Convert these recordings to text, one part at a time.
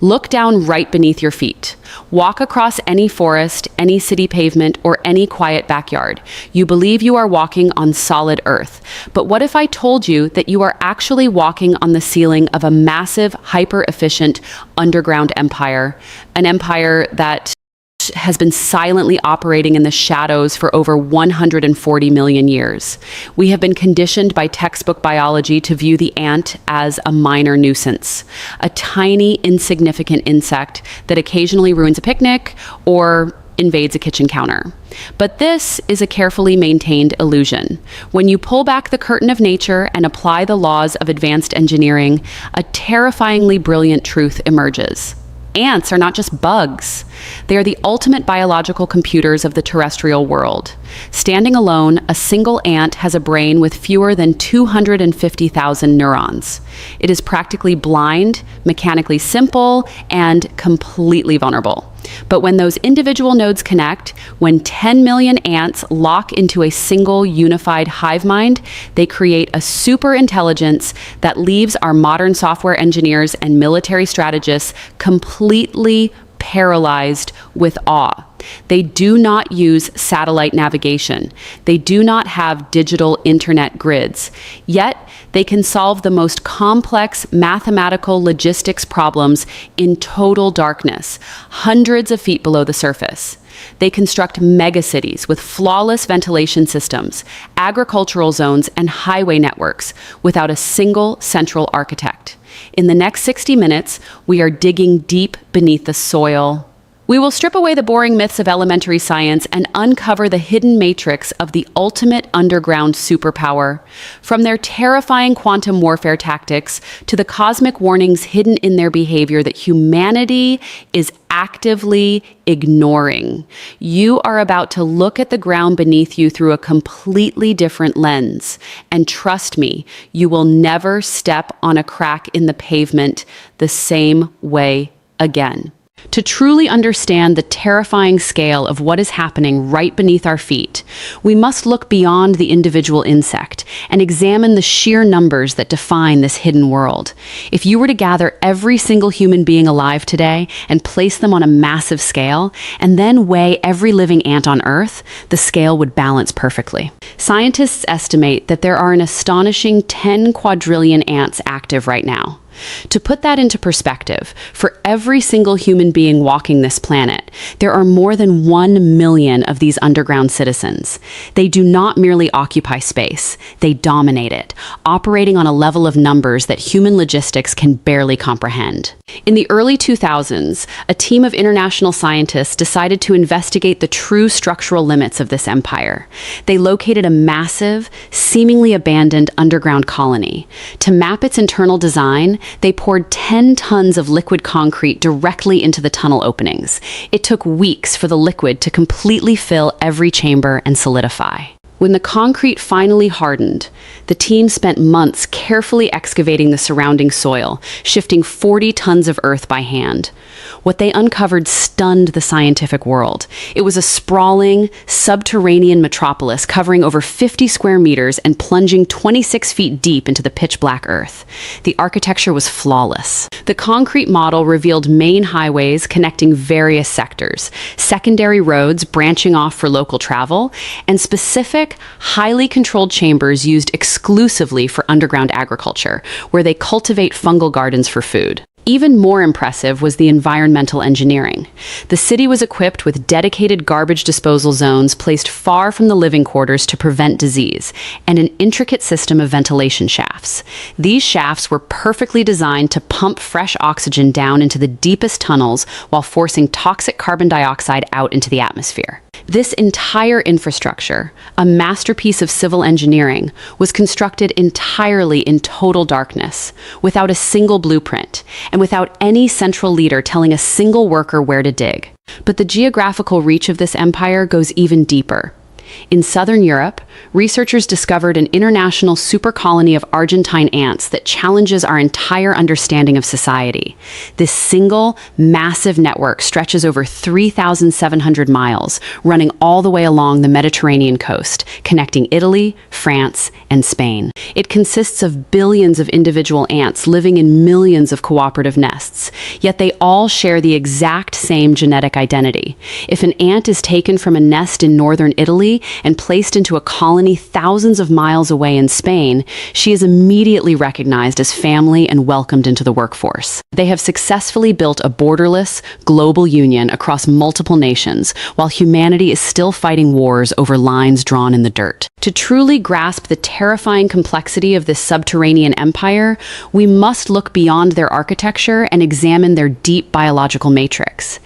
Look down right beneath your feet. Walk across any forest, any city pavement, or any quiet backyard. You believe you are walking on solid earth. But what if I told you that you are actually walking on the ceiling of a massive, hyper-efficient underground empire? An empire that has been silently operating in the shadows for over 140 million years. We have been conditioned by textbook biology to view the ant as a minor nuisance, a tiny, insignificant insect that occasionally ruins a picnic or invades a kitchen counter. But this is a carefully maintained illusion. When you pull back the curtain of nature and apply the laws of advanced engineering, a terrifyingly brilliant truth emerges. Ants are not just bugs. They are the ultimate biological computers of the terrestrial world. Standing alone, a single ant has a brain with fewer than 250,000 neurons. It is practically blind, mechanically simple, and completely vulnerable. But when those individual nodes connect, when 10 million ants lock into a single unified hive mind, they create a super intelligence that leaves our modern software engineers and military strategists completely paralyzed with awe. They do not use satellite navigation. They do not have digital internet grids. Yet, they can solve the most complex mathematical logistics problems in total darkness, hundreds of feet below the surface. They construct megacities with flawless ventilation systems, agricultural zones, and highway networks without a single central architect. In the next 60 minutes, we are digging deep beneath the soil. We will strip away the boring myths of elementary science and uncover the hidden matrix of the ultimate underground superpower. From their terrifying quantum warfare tactics to the cosmic warnings hidden in their behavior that humanity is actively ignoring. You are about to look at the ground beneath you through a completely different lens. And trust me, you will never step on a crack in the pavement the same way again. To truly understand the terrifying scale of what is happening right beneath our feet, we must look beyond the individual insect and examine the sheer numbers that define this hidden world. If you were to gather every single human being alive today and place them on a massive scale, and then weigh every living ant on Earth, the scale would balance perfectly. Scientists estimate that there are an astonishing 10 quadrillion ants active right now. To put that into perspective, for every single human being walking this planet, there are more than 1 million of these underground citizens. They do not merely occupy space, they dominate it, operating on a level of numbers that human logistics can barely comprehend. In the early 2000s, a team of international scientists decided to investigate the true structural limits of this empire. They located a massive, seemingly abandoned underground colony. To map its internal design, they poured 10 tons of liquid concrete directly into the tunnel openings. It took weeks for the liquid to completely fill every chamber and solidify. When the concrete finally hardened, the team spent months carefully excavating the surrounding soil, shifting 40 tons of earth by hand. What they uncovered stunned the scientific world. It was a sprawling, subterranean metropolis covering over 50 square meters and plunging 26 feet deep into the pitch-black earth. The architecture was flawless. The concrete model revealed main highways connecting various sectors, secondary roads branching off for local travel, and specific, highly controlled chambers used exclusively for underground agriculture, where they cultivate fungal gardens for food. Even more impressive was the environmental engineering. The city was equipped with dedicated garbage disposal zones placed far from the living quarters to prevent disease, and an intricate system of ventilation shafts. These shafts were perfectly designed to pump fresh oxygen down into the deepest tunnels while forcing toxic carbon dioxide out into the atmosphere. This entire infrastructure, a masterpiece of civil engineering, was constructed entirely in total darkness, without a single blueprint, and without any central leader telling a single worker where to dig. But the geographical reach of this empire goes even deeper. In southern Europe, researchers discovered an international supercolony of Argentine ants that challenges our entire understanding of society. This single, massive network stretches over 3,700 miles, running all the way along the Mediterranean coast, connecting Italy, France, and Spain. It consists of billions of individual ants living in millions of cooperative nests, yet they all share the exact same genetic identity. If an ant is taken from a nest in northern Italy and placed into a colony thousands of miles away in Spain, she is immediately recognized as family and welcomed into the workforce. They have successfully built a borderless, global union across multiple nations, while humanity is still fighting wars over lines drawn in the dirt. To truly grasp the terrifying complexity of this subterranean empire, we must look beyond their architecture and examine their deep biological matrix.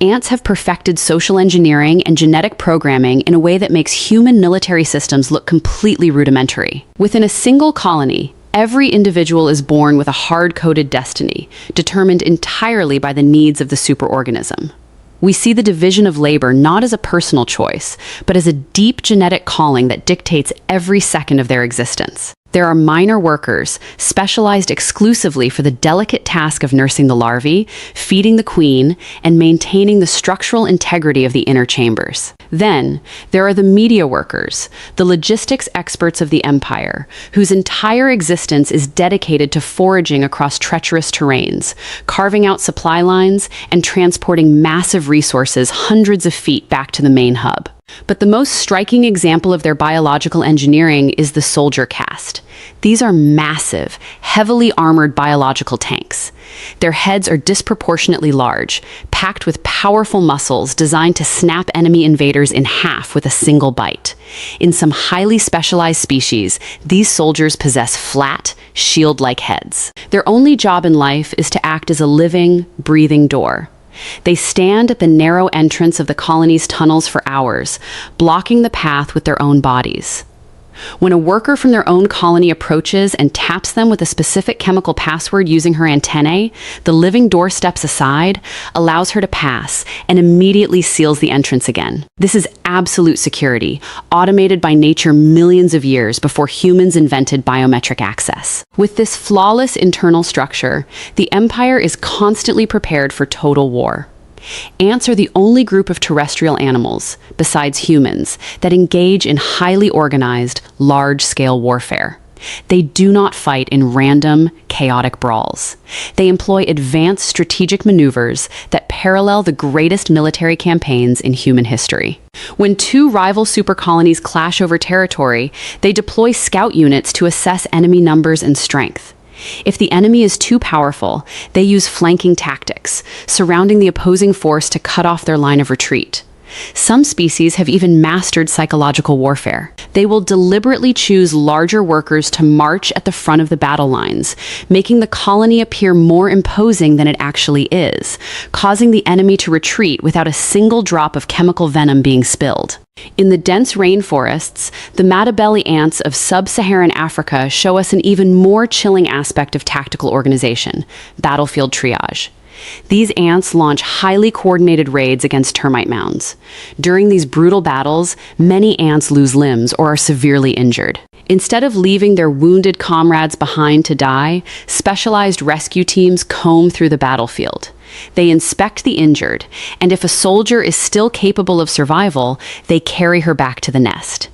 Ants have perfected social engineering and genetic programming in a way that makes human military systems look completely rudimentary. Within a single colony, every individual is born with a hard-coded destiny, determined entirely by the needs of the superorganism. We see the division of labor not as a personal choice, but as a deep genetic calling that dictates every second of their existence. There are minor workers, specialized exclusively for the delicate task of nursing the larvae, feeding the queen, and maintaining the structural integrity of the inner chambers. Then, there are the media workers, the logistics experts of the empire, whose entire existence is dedicated to foraging across treacherous terrains, carving out supply lines, and transporting massive resources hundreds of feet back to the main hub. But the most striking example of their biological engineering is the soldier caste. These are massive, heavily armored biological tanks. Their heads are disproportionately large, packed with powerful muscles designed to snap enemy invaders in half with a single bite. In some highly specialized species, these soldiers possess flat, shield-like heads. Their only job in life is to act as a living, breathing door. They stand at the narrow entrance of the colony's tunnels for hours, blocking the path with their own bodies. When a worker from their own colony approaches and taps them with a specific chemical password using her antennae, the living door steps aside, allows her to pass, and immediately seals the entrance again. This is absolute security, automated by nature millions of years before humans invented biometric access. With this flawless internal structure, the empire is constantly prepared for total war. Ants are the only group of terrestrial animals, besides humans, that engage in highly organized, large-scale warfare. They do not fight in random, chaotic brawls. They employ advanced strategic maneuvers that parallel the greatest military campaigns in human history. When two rival supercolonies clash over territory, they deploy scout units to assess enemy numbers and strength. If the enemy is too powerful, they use flanking tactics, surrounding the opposing force to cut off their line of retreat. Some species have even mastered psychological warfare. They will deliberately choose larger workers to march at the front of the battle lines, making the colony appear more imposing than it actually is, causing the enemy to retreat without a single drop of chemical venom being spilled. In the dense rainforests, the Matabele ants of sub-Saharan Africa show us an even more chilling aspect of tactical organization: battlefield triage. These ants launch highly coordinated raids against termite mounds. During these brutal battles, many ants lose limbs or are severely injured. Instead of leaving their wounded comrades behind to die, specialized rescue teams comb through the battlefield. They inspect the injured, and if a soldier is still capable of survival, they carry her back to the nest.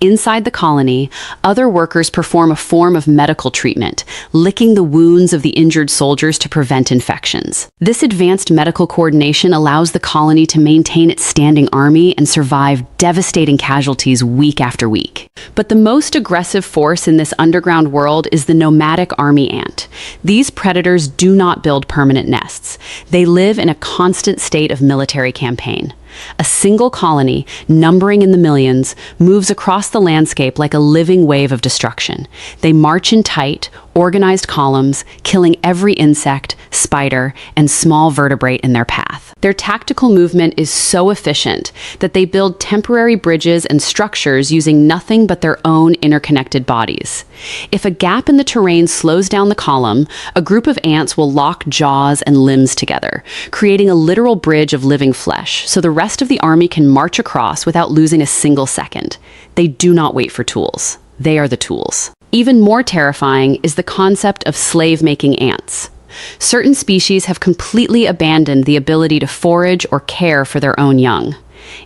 Inside the colony, other workers perform a form of medical treatment, licking the wounds of the injured soldiers to prevent infections. This advanced medical coordination allows the colony to maintain its standing army and survive devastating casualties week after week. But the most aggressive force in this underground world is the nomadic army ant. These predators do not build permanent nests. They live in a constant state of military campaign. A single colony, numbering in the millions, moves across the landscape like a living wave of destruction. They march in tight, organized columns, killing every insect, spider, and small vertebrate in their path. Their tactical movement is so efficient that they build temporary bridges and structures using nothing but their own interconnected bodies. If a gap in the terrain slows down the column, a group of ants will lock jaws and limbs together, creating a literal bridge of living flesh, so the rest of the army can march across without losing a single second. They do not wait for tools. They are the tools. Even more terrifying is the concept of slave-making ants. Certain species have completely abandoned the ability to forage or care for their own young.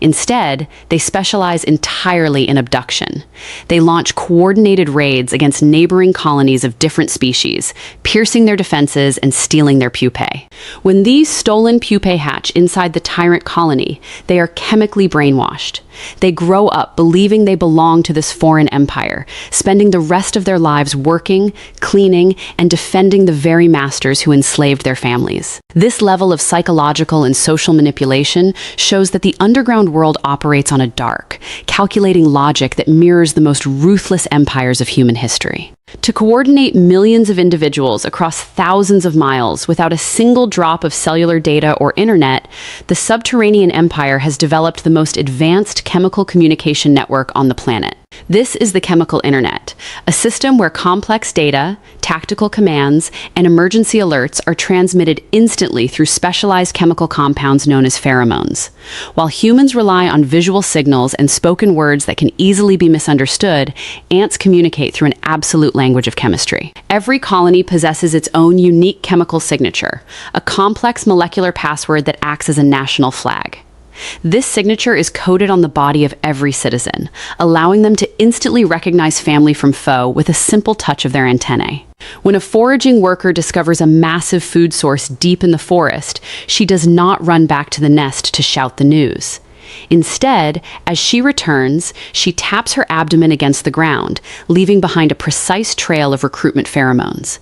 Instead, they specialize entirely in abduction. They launch coordinated raids against neighboring colonies of different species, piercing their defenses and stealing their pupae. When these stolen pupae hatch inside the tyrant colony, they are chemically brainwashed. They grow up believing they belong to this foreign empire, spending the rest of their lives working, cleaning, and defending the very masters who enslaved their families. This level of psychological and social manipulation shows that the underground world operates on a dark, calculating logic that mirrors the most ruthless empires of human history. To coordinate millions of individuals across thousands of miles without a single drop of cellular data or internet, the subterranean empire has developed the most advanced chemical communication network on the planet. This is the chemical internet, a system where complex data, tactical commands, and emergency alerts are transmitted instantly through specialized chemical compounds known as pheromones. While humans rely on visual signals and spoken words that can easily be misunderstood, ants communicate through an absolute language of chemistry. Every colony possesses its own unique chemical signature, a complex molecular password that acts as a national flag. This signature is coded on the body of every citizen, allowing them to instantly recognize family from foe with a simple touch of their antennae. When a foraging worker discovers a massive food source deep in the forest, she does not run back to the nest to shout the news. Instead, as she returns, she taps her abdomen against the ground, leaving behind a precise trail of recruitment pheromones.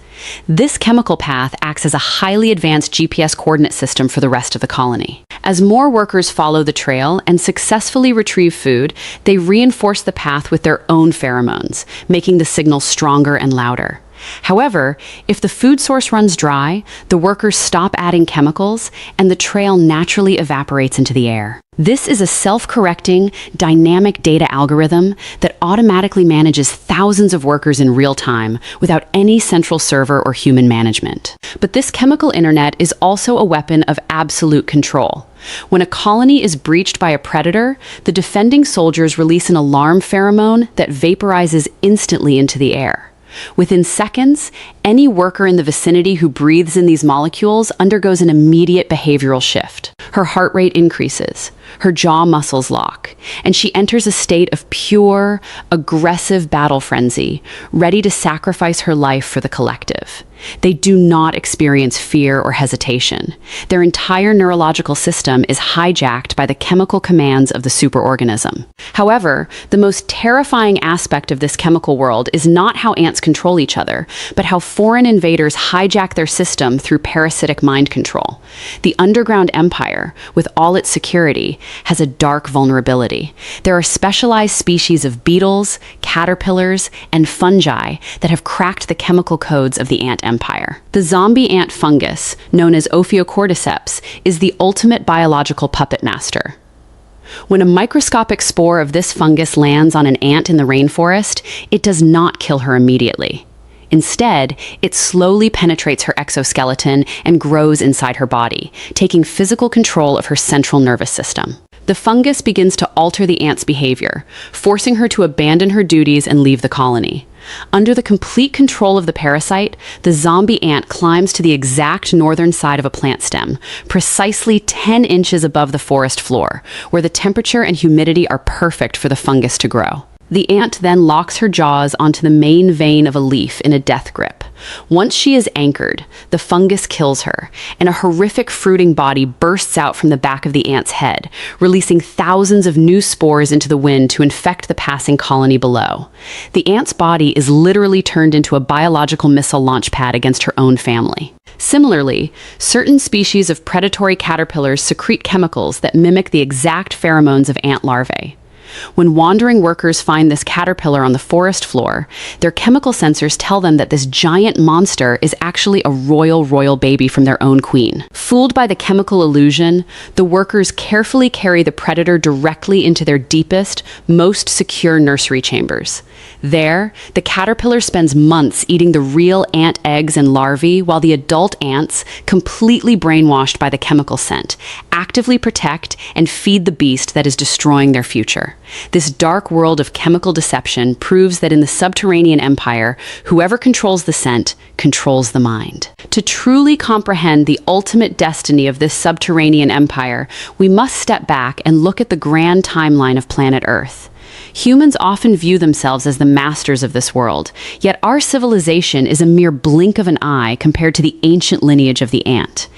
This chemical path acts as a highly advanced GPS coordinate system for the rest of the colony. As more workers follow the trail and successfully retrieve food, they reinforce the path with their own pheromones, making the signal stronger and louder. However, if the food source runs dry, the workers stop adding chemicals, and the trail naturally evaporates into the air. This is a self-correcting, dynamic data algorithm that automatically manages thousands of workers in real time without any central server or human management. But this chemical internet is also a weapon of absolute control. When a colony is breached by a predator, the defending soldiers release an alarm pheromone that vaporizes instantly into the air. Within seconds, any worker in the vicinity who breathes in these molecules undergoes an immediate behavioral shift. Her heart rate increases, her jaw muscles lock, and she enters a state of pure, aggressive battle frenzy, ready to sacrifice her life for the collective. They do not experience fear or hesitation. Their entire neurological system is hijacked by the chemical commands of the superorganism. However, the most terrifying aspect of this chemical world is not how ants control each other, but how foreign invaders hijack their system through parasitic mind control. The underground empire, with all its security, has a dark vulnerability. There are specialized species of beetles, caterpillars, and fungi that have cracked the chemical codes of the ant empire. The zombie ant fungus, known as Ophiocordyceps, is the ultimate biological puppet master. When a microscopic spore of this fungus lands on an ant in the rainforest, it does not kill her immediately. Instead, it slowly penetrates her exoskeleton and grows inside her body, taking physical control of her central nervous system. The fungus begins to alter the ant's behavior, forcing her to abandon her duties and leave the colony. Under the complete control of the parasite, the zombie ant climbs to the exact northern side of a plant stem, precisely 10 inches above the forest floor, where the temperature and humidity are perfect for the fungus to grow. The ant then locks her jaws onto the main vein of a leaf in a death grip. Once she is anchored, the fungus kills her, and a horrific fruiting body bursts out from the back of the ant's head, releasing thousands of new spores into the wind to infect the passing colony below. The ant's body is literally turned into a biological missile launch pad against her own family. Similarly, certain species of predatory caterpillars secrete chemicals that mimic the exact pheromones of ant larvae. When wandering workers find this caterpillar on the forest floor, their chemical sensors tell them that this giant monster is actually a royal baby from their own queen. Fooled by the chemical illusion, the workers carefully carry the predator directly into their deepest, most secure nursery chambers. There, the caterpillar spends months eating the real ant eggs and larvae, while the adult ants, completely brainwashed by the chemical scent, actively protect and feed the beast that is destroying their future. This dark world of chemical deception proves that in the subterranean empire, whoever controls the scent controls the mind. To truly comprehend the ultimate destiny of this subterranean empire, we must step back and look at the grand timeline of planet Earth. Humans often view themselves as the masters of this world, yet our civilization is a mere blink of an eye compared to the ancient lineage of the ant.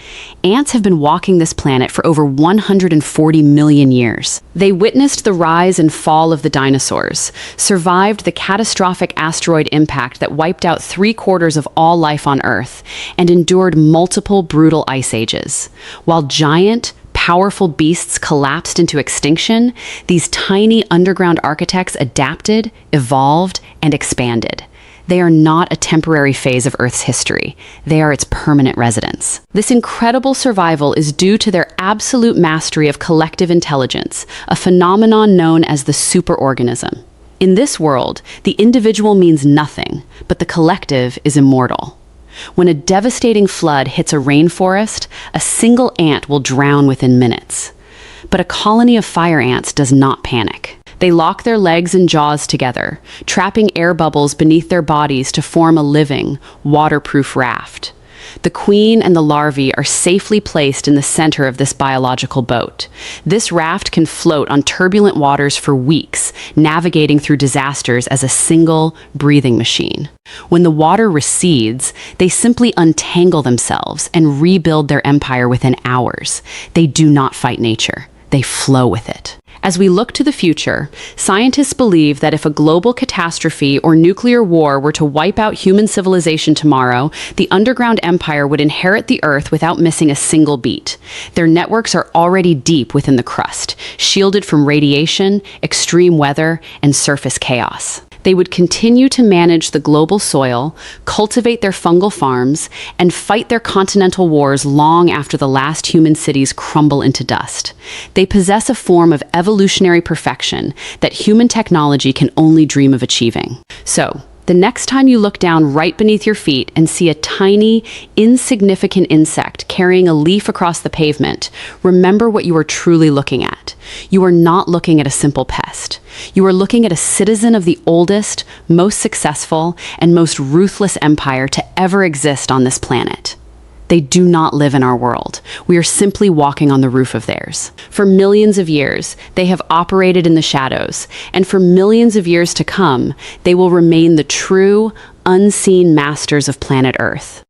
Ants have been walking this planet for over 140 million years. They witnessed the rise and fall of the dinosaurs, survived the catastrophic asteroid impact that wiped out 3/4 of all life on Earth, and endured multiple brutal ice ages. While giant, powerful beasts collapsed into extinction, these tiny underground architects adapted, evolved, and expanded. They are not a temporary phase of Earth's history. They are its permanent residents. This incredible survival is due to their absolute mastery of collective intelligence, a phenomenon known as the superorganism. In this world, the individual means nothing, but the collective is immortal. When a devastating flood hits a rainforest, a single ant will drown within minutes. But a colony of fire ants does not panic. They lock their legs and jaws together, trapping air bubbles beneath their bodies to form a living, waterproof raft. The queen and the larvae are safely placed in the center of this biological boat. This raft can float on turbulent waters for weeks, navigating through disasters as a single, breathing machine. When the water recedes, they simply untangle themselves and rebuild their empire within hours. They do not fight nature. They flow with it. As we look to the future, scientists believe that if a global catastrophe or nuclear war were to wipe out human civilization tomorrow, the underground empire would inherit the Earth without missing a single beat. Their networks are already deep within the crust, shielded from radiation, extreme weather, and surface chaos. They would continue to manage the global soil, cultivate their fungal farms, and fight their continental wars long after the last human cities crumble into dust. They possess a form of evolutionary perfection that human technology can only dream of achieving. So, the next time you look down right beneath your feet and see a tiny, insignificant insect carrying a leaf across the pavement, remember what you are truly looking at. You are not looking at a simple pest. You are looking at a citizen of the oldest, most successful, and most ruthless empire to ever exist on this planet. They do not live in our world. We are simply walking on the roof of theirs. For millions of years, they have operated in the shadows, and for millions of years to come, they will remain the true, unseen masters of planet Earth.